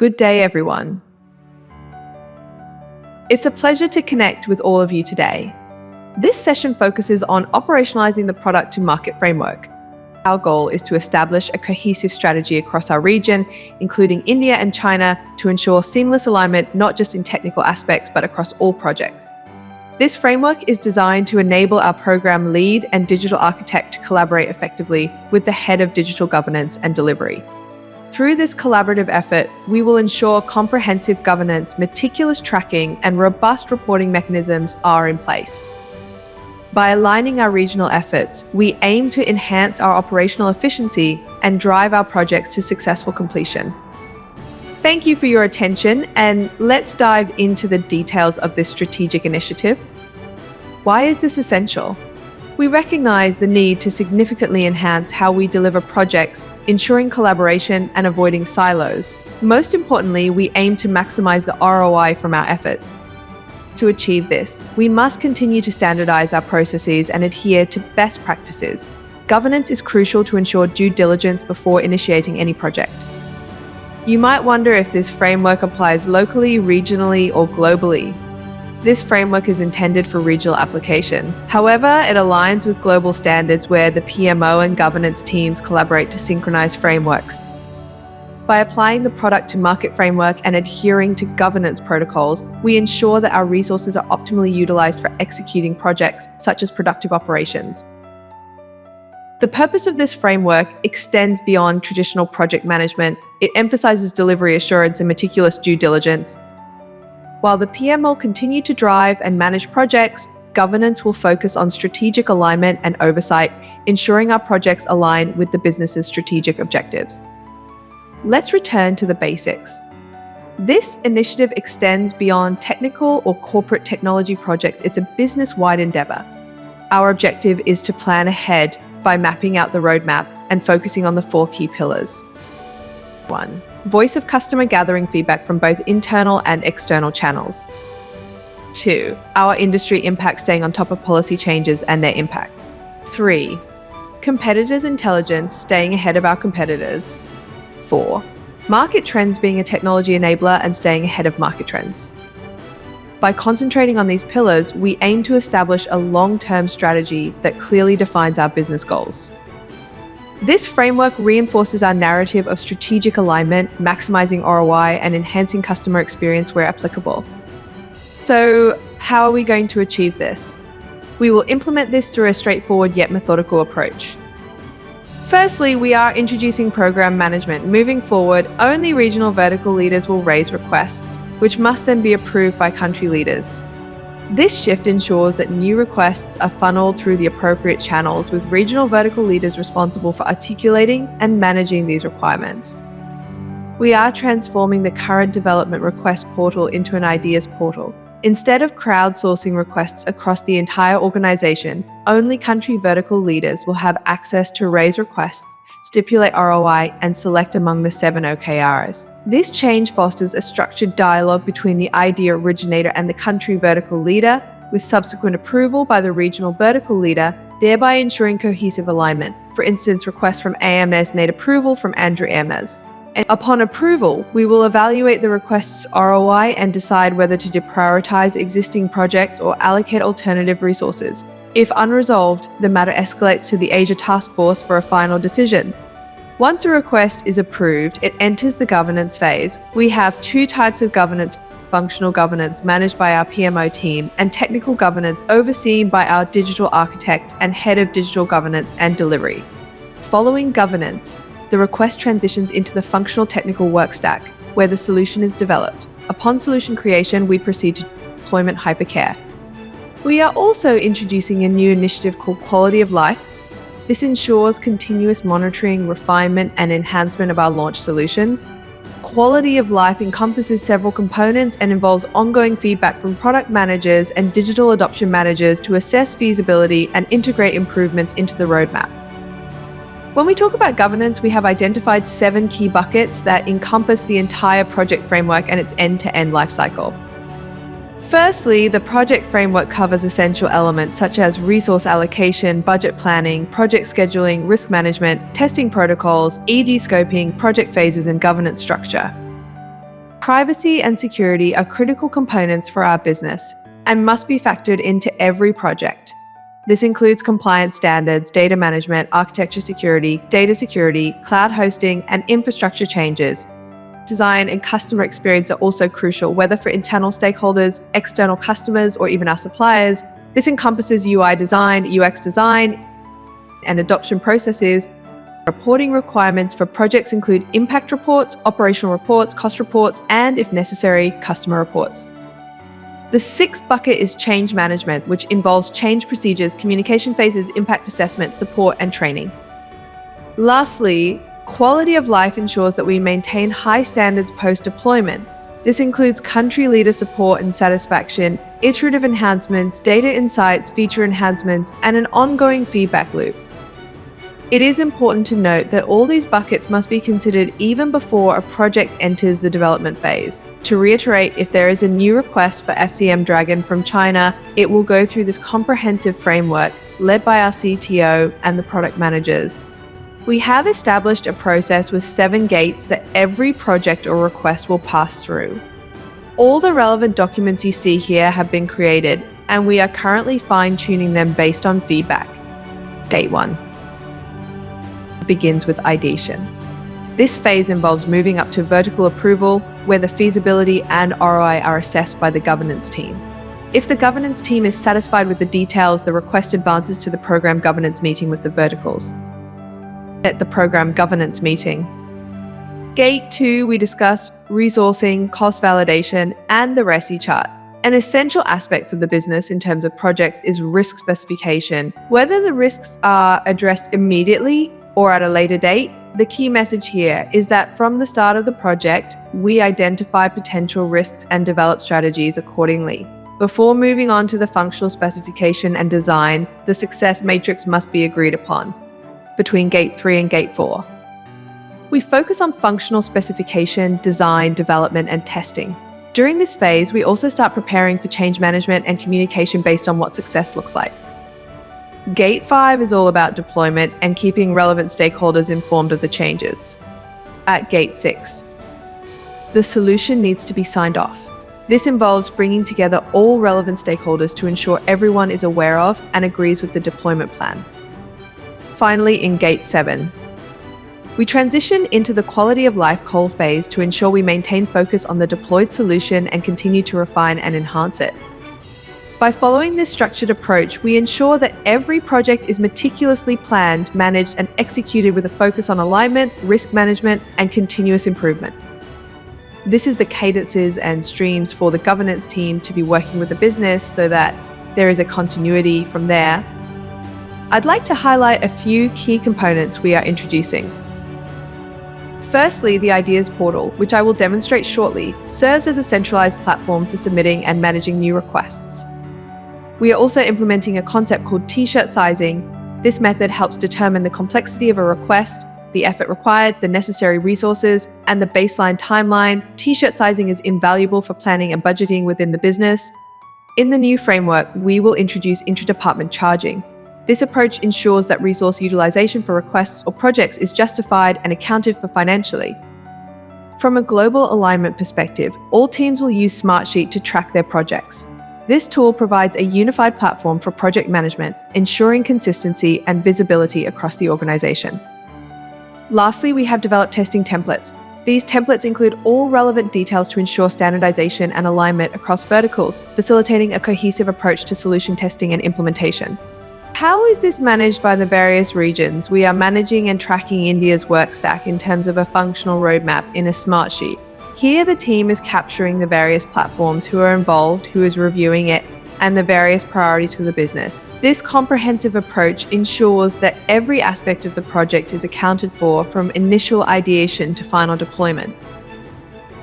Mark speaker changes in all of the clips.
Speaker 1: Good day, everyone. It's a pleasure to connect with all of you today. This session focuses on operationalizing the product to market framework. Our goal is to establish a cohesive strategy across our region, including India and China, to ensure seamless alignment not just in technical aspects but across all projects. This framework is designed to enable our program lead and digital architect to collaborate effectively with the head of digital governance and delivery. Through this collaborative effort, we will ensure comprehensive governance, meticulous tracking, and robust reporting mechanisms are in place. By aligning our regional efforts, we aim to enhance our operational efficiency and drive our projects to successful completion. Thank you for your attention, and let's dive into the details of this strategic initiative. Why is this essential? We recognize the need to significantly enhance how we deliver projects, ensuring collaboration and avoiding silos. Most importantly, we aim to maximize the ROI from our efforts. To achieve this, we must continue to standardize our processes and adhere to best practices. Governance is crucial to ensure due diligence before initiating any project. You might wonder if this framework applies locally, regionally, or globally. This framework is intended for regional application. However, it aligns with global standards where the PMO and governance teams collaborate to synchronize frameworks. By applying the product to market framework and adhering to governance protocols, we ensure that our resources are optimally utilized for executing projects such as productive operations. The purpose of this framework extends beyond traditional project management. It emphasizes delivery assurance and meticulous due diligence. While the PM will continue to drive and manage projects, governance will focus on strategic alignment and oversight, ensuring our projects align with the business's strategic objectives. Let's return to the basics. This initiative extends beyond technical or corporate technology projects. It's a business-wide endeavor. Our objective is to plan ahead by mapping out the roadmap and focusing on the 4 key pillars. 1. Voice of customer, gathering feedback from both internal and external channels. 2. Our industry impact, staying on top of policy changes and their impact. 3. Competitors' intelligence, staying ahead of our competitors. 4. Market trends, being a technology enabler and staying ahead of market trends. By concentrating on these pillars, we aim to establish a long-term strategy that clearly defines our business goals. This framework reinforces our narrative of strategic alignment, maximizing ROI, and enhancing customer experience where applicable. So, how are we going to achieve this? We will implement this through a straightforward yet methodical approach. Firstly, we are introducing program management. Moving forward, only regional vertical leaders will raise requests, which must then be approved by country leaders. This shift ensures that new requests are funneled through the appropriate channels, with regional vertical leaders responsible for articulating and managing these requirements. We are transforming the current development request portal into an ideas portal. Instead of crowdsourcing requests across the entire organization, only country vertical leaders will have access to raise requests, stipulate ROI, and select among the 7 OKRs. This change fosters a structured dialogue between the idea originator and the country vertical leader, with subsequent approval by the regional vertical leader, thereby ensuring cohesive alignment. For instance, requests from AMS need approval from Andrew Hermes. And upon approval, we will evaluate the request's ROI and decide whether to deprioritize existing projects or allocate alternative resources. If unresolved, the matter escalates to the Asia Task Force for a final decision. Once a request is approved, it enters the governance phase. We have 2 types of governance: functional governance, managed by our PMO team, and technical governance, overseen by our digital architect and head of digital governance and delivery. Following governance, the request transitions into the functional technical work stack, where the solution is developed. Upon solution creation, we proceed to deployment hypercare. We are also introducing a new initiative called Quality of Life. This ensures continuous monitoring, refinement, and enhancement of our launch solutions. Quality of Life encompasses several components and involves ongoing feedback from product managers and digital adoption managers to assess feasibility and integrate improvements into the roadmap. When we talk about governance, we have identified 7 key buckets that encompass the entire project framework and its end-to-end lifecycle. Firstly, the project framework covers essential elements such as resource allocation, budget planning, project scheduling, risk management, testing protocols, ED scoping, project phases, and governance structure. Privacy and security are critical components for our business and must be factored into every project. This includes compliance standards, data management, architecture security, data security, cloud hosting, and infrastructure changes. Design and customer experience are also crucial, whether for internal stakeholders, external customers, or even our suppliers. This encompasses UI design, UX design, and adoption processes. Reporting requirements for projects include impact reports, operational reports, cost reports, and, if necessary, customer reports. The sixth bucket is change management, which involves change procedures, communication phases, impact assessment, support, and training. Lastly, quality of life ensures that we maintain high standards post-deployment. This includes country leader support and satisfaction, iterative enhancements, data insights, feature enhancements, and an ongoing feedback loop. It is important to note that all these buckets must be considered even before a project enters the development phase. To reiterate, if there is a new request for FCM Dragon from China, it will go through this comprehensive framework led by our CTO and the product managers. We have established a process with 7 gates that every project or request will pass through. All the relevant documents you see here have been created, and we are currently fine-tuning them based on feedback. Gate 1 begins with ideation. This phase involves moving up to vertical approval, where the feasibility and ROI are assessed by the governance team. If the governance team is satisfied with the details, the request advances to the program governance meeting with the verticals. At the program governance meeting, Gate 2, we discuss resourcing, cost validation, and the RESI chart. An essential aspect for the business in terms of projects is risk specification. Whether the risks are addressed immediately or at a later date, the key message here is that from the start of the project, we identify potential risks and develop strategies accordingly. Before moving on to the functional specification and design, the success matrix must be agreed upon between Gate 3 and Gate 4. We focus on functional specification, design, development, and testing. During this phase, we also start preparing for change management and communication based on what success looks like. Gate 5 is all about deployment and keeping relevant stakeholders informed of the changes. At Gate 6, the solution needs to be signed off. This involves bringing together all relevant stakeholders to ensure everyone is aware of and agrees with the deployment plan. Finally, in Gate 7, we transition into the quality of life call phase to ensure we maintain focus on the deployed solution and continue to refine and enhance it. By following this structured approach, we ensure that every project is meticulously planned, managed, and executed with a focus on alignment, risk management, and continuous improvement. This is the cadences and streams for the governance team to be working with the business so that there is a continuity from there. I'd like to highlight a few key components we are introducing. Firstly, the Ideas Portal, which I will demonstrate shortly, serves as a centralized platform for submitting and managing new requests. We are also implementing a concept called T-shirt sizing. This method helps determine the complexity of a request, the effort required, the necessary resources, and the baseline timeline. T-shirt sizing is invaluable for planning and budgeting within the business. In the new framework, we will introduce intra-department charging. This approach ensures that resource utilization for requests or projects is justified and accounted for financially. From a global alignment perspective, all teams will use Smartsheet to track their projects. This tool provides a unified platform for project management, ensuring consistency and visibility across the organization. Lastly, we have developed testing templates. These templates include all relevant details to ensure standardization and alignment across verticals, facilitating a cohesive approach to solution testing and implementation. How is this managed by the various regions? We are managing and tracking India's work stack in terms of a functional roadmap in a Smartsheet. Here, the team is capturing the various platforms, who are involved, who is reviewing it, and the various priorities for the business. This comprehensive approach ensures that every aspect of the project is accounted for from initial ideation to final deployment.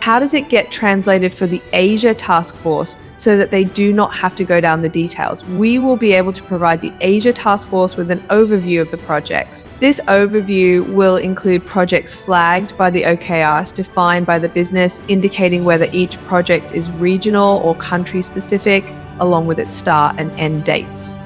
Speaker 1: How does it get translated for the Asia task force so that they do not have to go down the details? We will be able to provide the Asia task force with an overview of the projects. This overview will include projects flagged by the OKRs defined by the business, indicating whether each project is regional or country specific, along with its start and end dates.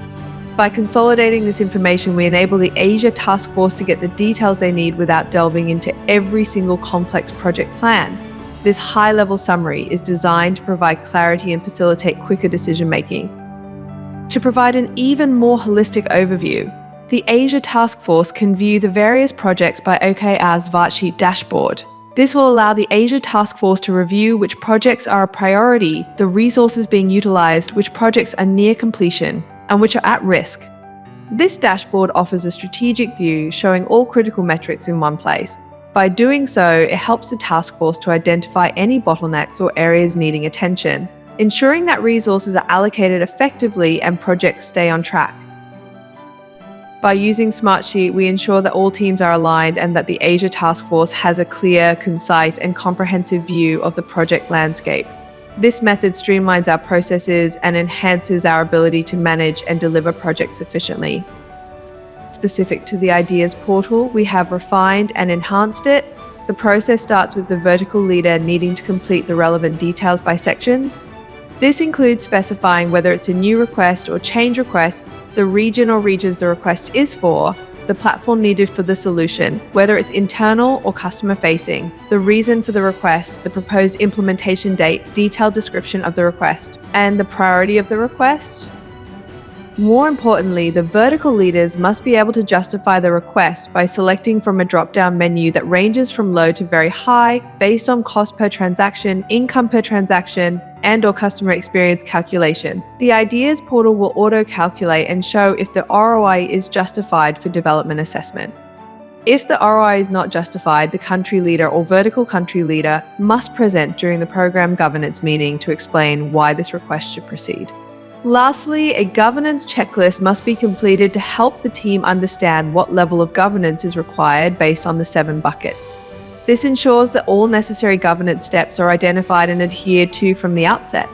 Speaker 1: By consolidating this information, we enable the Asia task force to get the details they need without delving into every single complex project plan. This high-level summary is designed to provide clarity and facilitate quicker decision-making. To provide an even more holistic overview, the Asia Task Force can view the various projects by OKR's Vartsheet dashboard. This will allow the Asia Task Force to review which projects are a priority, the resources being utilized, which projects are near completion, and which are at risk. This dashboard offers a strategic view showing all critical metrics in one place. By doing so, it helps the task force to identify any bottlenecks or areas needing attention, ensuring that resources are allocated effectively and projects stay on track. By using Smartsheet, we ensure that all teams are aligned and that the Asia Task Force has a clear, concise, and comprehensive view of the project landscape. This method streamlines our processes and enhances our ability to manage and deliver projects efficiently. Specific to the Ideas portal, we have refined and enhanced it. The process starts with the vertical leader needing to complete the relevant details by sections. This includes specifying whether it's a new request or change request, the region or regions the request is for, the platform needed for the solution, whether it's internal or customer-facing, the reason for the request, the proposed implementation date, detailed description of the request, and the priority of the request. More importantly, the vertical leaders must be able to justify the request by selecting from a drop-down menu that ranges from low to very high based on cost per transaction, income per transaction, and/or customer experience calculation. The Ideas portal will auto-calculate and show if the ROI is justified for development assessment. If the ROI is not justified, the country leader or vertical country leader must present during the program governance meeting to explain why this request should proceed. Lastly, a governance checklist must be completed to help the team understand what level of governance is required based on the 7 buckets. This ensures that all necessary governance steps are identified and adhered to from the outset.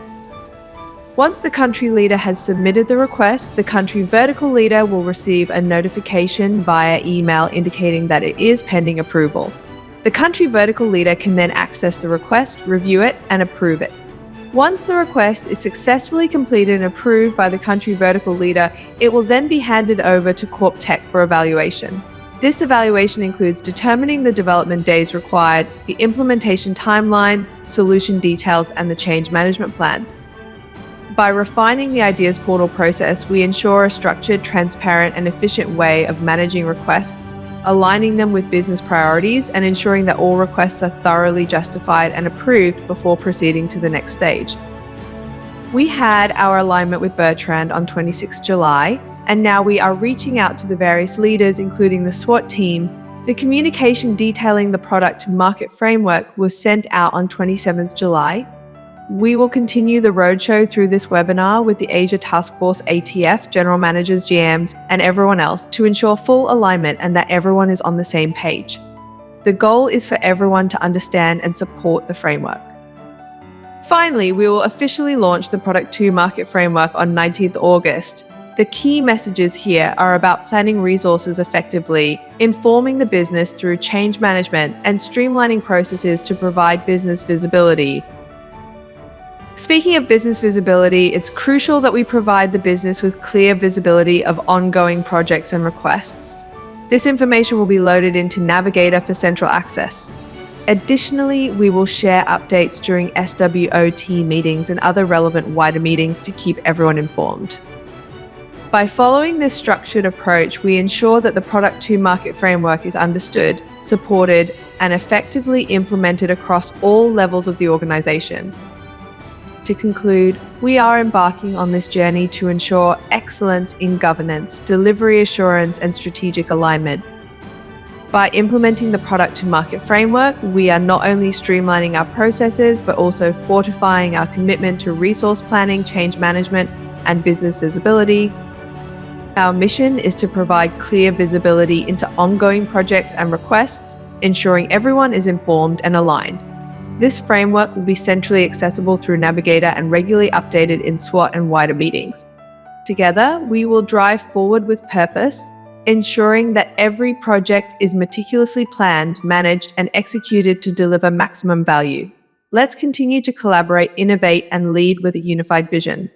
Speaker 1: Once the country leader has submitted the request, the country vertical leader will receive a notification via email indicating that it is pending approval. The country vertical leader can then access the request, review it, and approve it. Once the request is successfully completed and approved by the country vertical leader, it will then be handed over to Corp Tech for evaluation. This evaluation includes determining the development days required, the implementation timeline, solution details, and the change management plan. By refining the Ideas portal process, we ensure a structured, transparent, and efficient way of managing requests, aligning them with business priorities, and ensuring that all requests are thoroughly justified and approved before proceeding to the next stage. We had our alignment with Bertrand on 26 July, and now we are reaching out to the various leaders, including the SWAT team. The communication detailing the product to market framework was sent out on 27th July. We will continue the roadshow through this webinar with the Asia Task Force ATF, General Managers, GMs, and everyone else to ensure full alignment and that everyone is on the same page. The goal is for everyone to understand and support the framework. Finally, we will officially launch the Product 2 Market Framework on 19th August. The key messages here are about planning resources effectively, informing the business through change management, and streamlining processes to provide business visibility. Speaking of business visibility, it's crucial that we provide the business with clear visibility of ongoing projects and requests. This information will be loaded into Navigator for central access. Additionally, we will share updates during SWOT meetings and other relevant wider meetings to keep everyone informed. By following this structured approach, we ensure that the Product 2 Market Framework is understood, supported, and effectively implemented across all levels of the organization. To conclude, we are embarking on this journey to ensure excellence in governance, delivery assurance, and strategic alignment. By implementing the Product to Market Framework, we are not only streamlining our processes, but also fortifying our commitment to resource planning, change management, and business visibility. Our mission is to provide clear visibility into ongoing projects and requests, ensuring everyone is informed and aligned. This framework will be centrally accessible through Navigator and regularly updated in SWOT and wider meetings. Together, we will drive forward with purpose, ensuring that every project is meticulously planned, managed, and executed to deliver maximum value. Let's continue to collaborate, innovate, and lead with a unified vision.